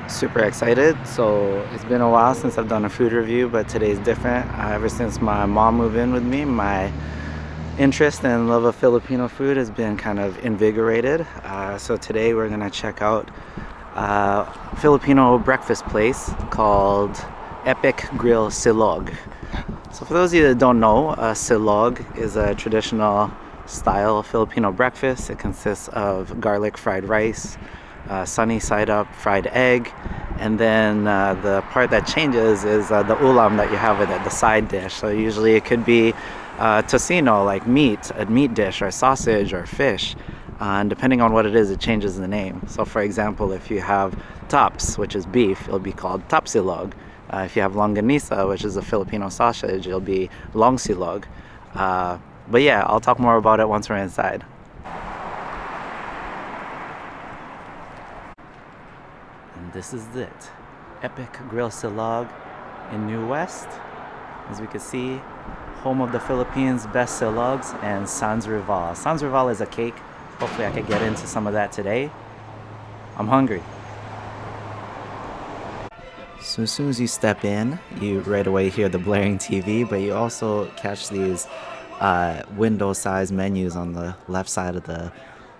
Super excited. So it's been a while since I've done a food review, but today's different. Ever since my mom moved in with me, my interest and love of Filipino food has been kind of invigorated. So today we're gonna check out a Filipino breakfast place called Epic Grill Silog. So for those of you that don't know, silog is a traditional style Filipino breakfast. It consists of garlic fried rice, sunny side up fried egg, and then the part that changes is the ulam that you have with it, the side dish. So usually it could be tocino, like meat, a meat dish, or sausage, or fish. And depending on what it is, it changes the name. So for example, if you have tops, which is beef, it'll be called tapsilog. If you have longanisa, which is a Filipino sausage, it'll be long silog. But yeah, I'll talk more about it once we're inside. And this is it. Epic Grill Silog in New West. As we can see, home of the Philippines' best silogs and Sans Rival. Sans Rival is a cake. Hopefully I can get into some of that today. I'm hungry. So as soon as you step in, you right away hear the blaring TV, but you also catch these window-sized menus on the left side of the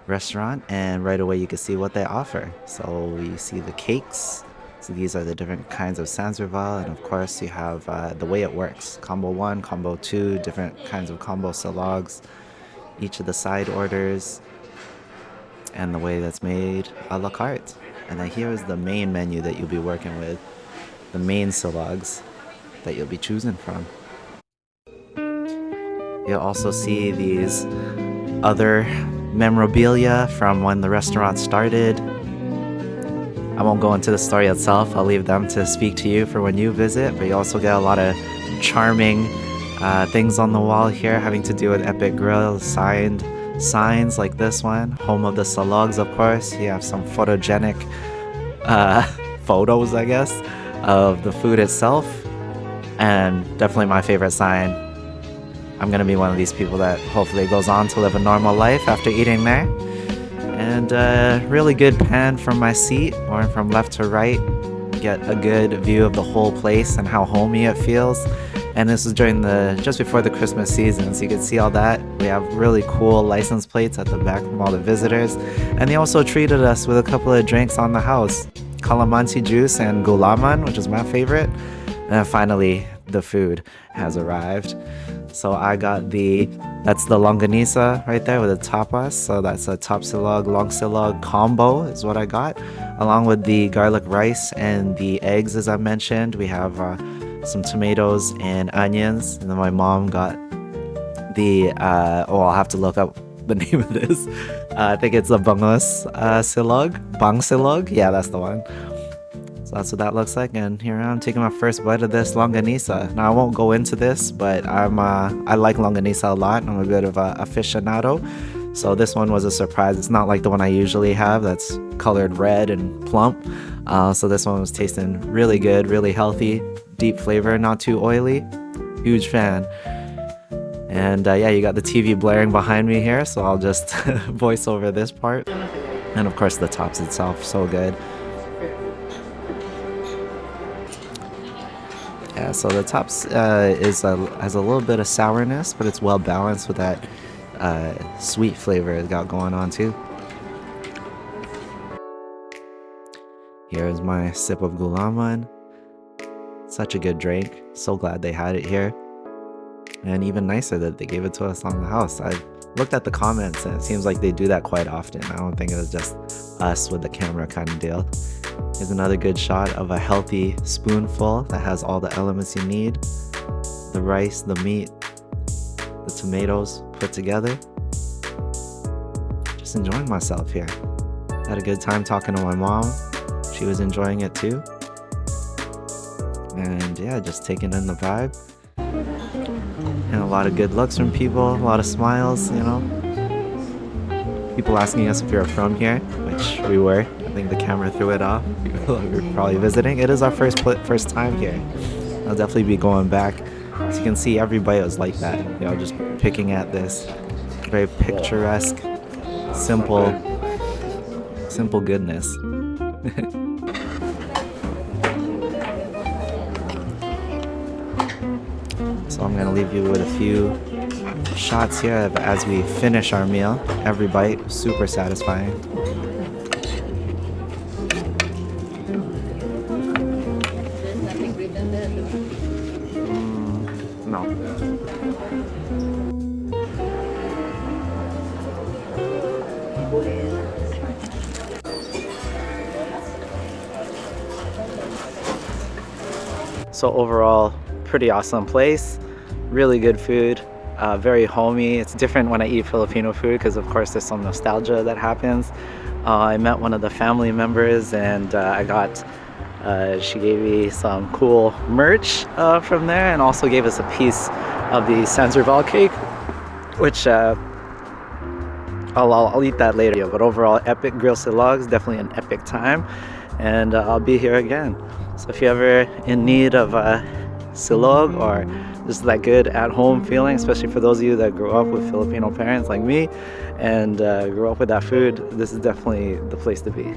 restaurant, and right away you can see what they offer. So you see the cakes. So these are the different kinds of Sans Rival, and of course you have the way it works. Combo 1, Combo 2, different kinds of combo silogs, each of the side orders, and the way that's made a la carte. And then here is the main menu that you'll be working with, the main silogs that you'll be choosing from. You'll also see these other memorabilia from when the restaurant started. I won't go into the story itself, I'll leave them to speak to you for when you visit, but you also get a lot of charming things on the wall here having to do with Epic Grill, signed signs like this one, home of the Silogs, of course. You have some photogenic photos, I guess, of the food itself, and definitely my favorite sign. I'm gonna be one of these people that hopefully goes on to live a normal life after eating there. And really good pan from my seat, or from left to right. Get a good view of the whole place and how homey it feels. And this is during just before the Christmas season, so you can see all that. We have really cool license plates at the back from all the visitors. And they also treated us with a couple of drinks on the house. Calamansi juice and gulaman, which is my favorite. And finally, the food has arrived. So I got that's the longanisa right there with the tapas. So that's a top silog, long silog combo is what I got. Along with the garlic rice and the eggs, as I mentioned. We have some tomatoes and onions. And then my mom got I'll have to look up the name of this. I think it's a bangus silog. Bang silog? Yeah, that's the one. So that's what that looks like, and here I am taking my first bite of this longanisa. Now I won't go into this, but I like longanisa a lot. I'm a bit of a aficionado, so this one was a surprise. It's not like the one I usually have that's colored red and plump. So this one was tasting really good, really healthy, deep flavor, not too oily. Huge fan. And yeah, you got the TV blaring behind me here, so I'll just voice over this part. And of course the tops itself, so good. Yeah, so the tops has a little bit of sourness, but it's well balanced with that sweet flavor it's got going on too. Here's my sip of gulaman. Such a good drink. So glad they had it here. And even nicer that they gave it to us on the house. I looked at the comments and it seems like they do that quite often. I don't think it was just us with the camera kind of deal. Here's another good shot of a healthy spoonful that has all the elements you need. The rice, the meat, the tomatoes put together. Just enjoying myself here. Had a good time talking to my mom. She was enjoying it too. And yeah, just taking in the vibe. And a lot of good looks from people, a lot of smiles, you know. People asking us if we were from here, which we were. I think the camera threw it off. We were probably visiting. It is our first time here. I'll definitely be going back. As you can see, every bite was like that. You know, just picking at this very picturesque, simple goodness. So I'm gonna leave you with a few shots here as we finish our meal. Every bite, super satisfying. No. So overall, pretty awesome place, really good food, very homey. It's different when I eat Filipino food because of course there's some nostalgia that happens. I met one of the family members and she gave me some cool merch from there, and also gave us a piece of the Sanserval cake, which I'll eat that later. But overall, Epic Grill Silogs, definitely an epic time, and I'll be here again. So if you're ever in need of silog or just that good at-home feeling, especially for those of you that grew up with Filipino parents like me and grew up with that food, this is definitely the place to be.